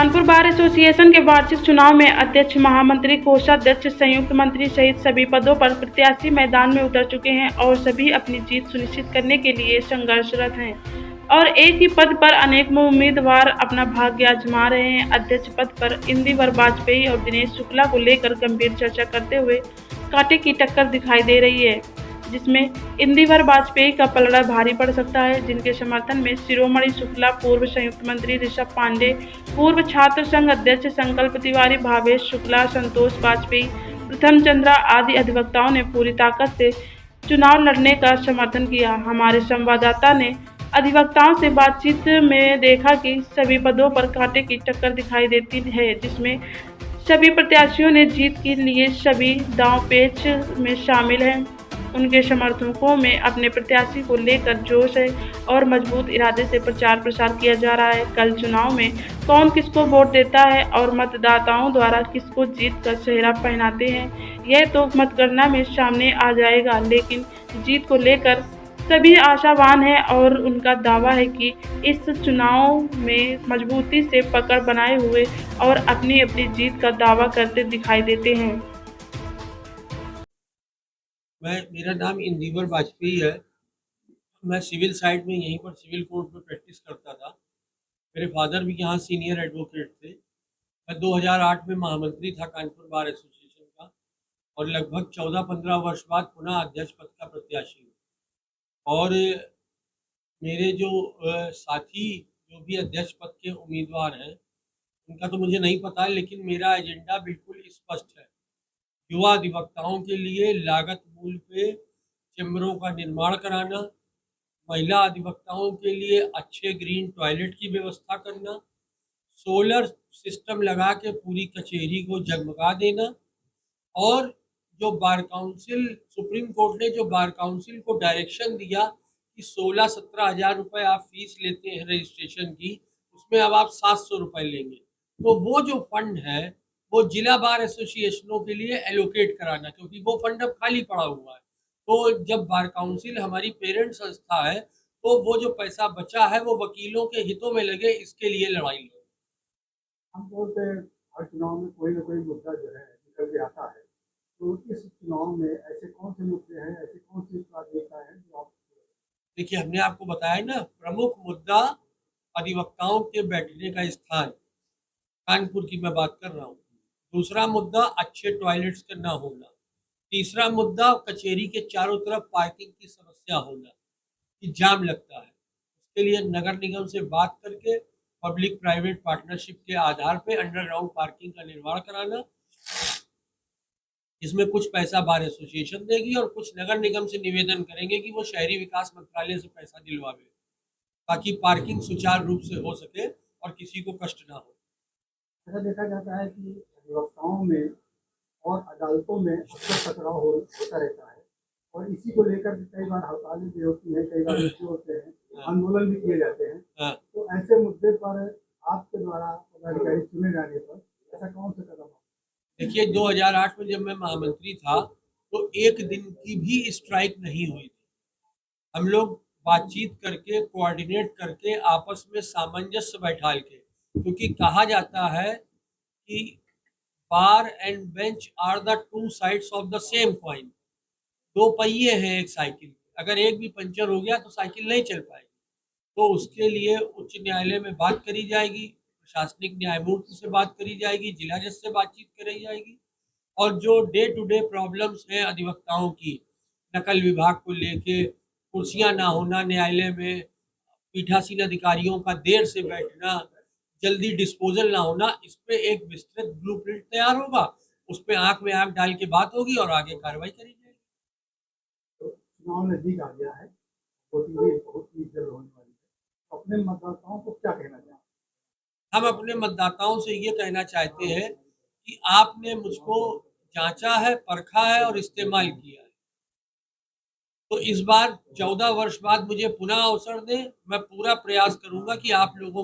Kanpur bar association के वार्षिक चुनाव में अध्यक्ष, महामंत्री, कोषाध्यक्ष, संयुक्त मंत्री सहित सभी पदों पर प्रत्याशी मैदान में उतर चुके हैं और सभी अपनी जीत सुनिश्चित करने के लिए संघर्षरत हैं और एक ही पद पर अनेक उम्मीदवार अपना भाग्य आजमा रहे हैं। अध्यक्ष पद पर इंदिवर वाजपेयी और दिनेश शुक्ला को लेकर गंभीर चर्चा करते हुए कांटे की टक्कर दिखाई दे रही है, जिसमें इंदिवर वाजपेयी का पलड़ा भारी पड़ सकता है, जिनके समर्थन में शिरोमणि शुक्ला, पूर्व संयुक्त मंत्री ऋषभ पांडे, पूर्व छात्र संघ अध्यक्ष संकल्प तिवारी, भावेश शुक्ला, संतोष वाजपेयी, प्रथम चंद्रा आदि अधिवक्ताओं ने पूरी ताकत से चुनाव लड़ने का समर्थन किया। हमारे संवाददाता ने अधिवक्ताओं से बातचीत में देखा कि सभी पदों पर कांटे की टक्कर दिखाई देती है, जिसमें सभी प्रत्याशियों ने जीत के लिए सभी दांव पेच में शामिल हैं। उनके समर्थकों में अपने प्रत्याशी को लेकर जोश है और मजबूत इरादे से प्रचार प्रसार किया जा रहा है। कल चुनाव में कौन किसको वोट देता है और मतदाताओं द्वारा किसको जीत का सेहरा पहनाते हैं, यह तो मतगणना में सामने आ जाएगा, लेकिन जीत को लेकर सभी आशावान हैं और उनका दावा है कि इस चुनाव में मजबूती से पकड़ बनाए हुए और अपनी अपनी जीत का दावा करते दिखाई देते हैं। मेरा नाम इंदिवर वाजपेयी है। मैं सिविल साइड में यहीं पर सिविल कोर्ट में प्रैक्टिस करता था। मेरे फादर भी यहाँ सीनियर एडवोकेट थे। मैं 2008 में महामंत्री था कानपुर बार एसोसिएशन का और लगभग 14-15 वर्ष बाद पुनः अध्यक्ष पद का प्रत्याशी हूँ। और मेरे जो साथी जो भी अध्यक्ष पद के उम्मीदवार हैं, उनका तो मुझे नहीं पता है, लेकिन मेरा एजेंडा बिल्कुल स्पष्ट है। युवा अधिवक्ताओं के लिए लागत मूल्य पे चैम्बरों का निर्माण कराना, महिला अधिवक्ताओं के लिए अच्छे ग्रीन टॉयलेट की व्यवस्था करना, सोलर सिस्टम लगा के पूरी कचहरी को जगमगा देना और जो बार काउंसिल, सुप्रीम कोर्ट ने जो बार काउंसिल को डायरेक्शन दिया कि 16-17 हज़ार रुपये आप फीस लेते हैं रजिस्ट्रेशन की, उसमें अब आप 700 रुपये लेंगे, तो वो जो फंड है वो जिला बार एसोसिएशनों के लिए एलोकेट कराना, क्योंकि वो फंड अब खाली पड़ा हुआ है। तो जब बार काउंसिल हमारी पेरेंट संस्था है, तो वो जो पैसा बचा है वो वकीलों के हितों में लगे, इसके लिए लड़ाई लड़े। आमतौर पे हर चुनाव में कोई ना कोई मुद्दा जो है निकल के आता है, तो इस चुनाव में ऐसे कौन से मुद्दे हैं, ऐसी कौन सी प्राथमिकता है जो आप? देखिए, हमने आपको बताया ना, प्रमुख मुद्दा अधिवक्ताओं के बैठने का स्थान, कानपुर की मैं बात कर रहा हूँ। दूसरा मुद्दा अच्छे टॉयलेट्स का ना होना। तीसरा मुद्दा कचहरी के चारों तरफ पार्किंग की समस्या होना कि जाम लगता है। उसके लिए नगर निगम से बात करके पब्लिक प्राइवेट पार्टनरशिप के आधार पे अंडरग्राउंड पार्किंग का निर्माण कराना, इसमें कुछ पैसा बार एसोसिएशन देगी और कुछ नगर निगम से निवेदन करेंगे कि वो शहरी विकास मंत्रालय से पैसा दिलवावे, ताकि पार्किंग सुचारू रूप से हो सके और किसी को कष्ट ना हो। ऐसा देखा जाता है कि अधिवक्ताओं में और अदालतों में अक्सर टकराव होता रहता है और इसी को लेकर कई बार हड़तालें भी होती है, कई बार मुद्दे होते हैं, आंदोलन भी किए जाते हैं। तो ऐसे मुद्दे पर आपके द्वारा पदाधिकारी चुने जाने पर ऐसा कौन सा कदम? देखिए, 2008 में जब मैं महामंत्री था तो एक दिन की भी स्ट्राइक नहीं हुई थी। हम लोग बातचीत करके, कोऑर्डिनेट करके, आपस में सामंजस्य बैठाल के, क्योंकि कहा जाता है कि bar and bench are the two sides of the same coin. दो पहिए हैं एक साइकिल, अगर एक भी पंचर हो गया तो साइकिल नहीं चल पाएगी। तो उसके लिए उच्च न्यायालय में बात करी जाएगी, प्रशासनिक न्यायमूर्ति से बात करी जाएगी, जिला जज से बातचीत करी जाएगी और जो डे टू डे प्रॉब्लम्स हैं अधिवक्ताओं की, नकल विभाग को लेके, कुर्सियां ना होना न्यायालय में, पीठासीन अधिकारियों का देर से बैठना, जल्दी डिस्पोजल ना होना, इस पे एक विस्तृत ब्लूप्रिंट तैयार होगा, उस पे आंख में आंख डाल के बात होगी और आगे कार्रवाई करी जाएगी। तो चुनाव नजदीक आ गया है, वोटिंग भी बहुत ही जल्द होने वाली है, अपने मतदाताओं को क्या कहना चाहते हैं? हम अपने मतदाताओं से ये कहना चाहते हैं कि आपने मुझको जांचा है, परखा है और इस्तेमाल किया है, तो इस बार 14 वर्ष बाद मुझे पुनः अवसर दें। मैं पूरा प्रयास करूंगा कि आप लोगों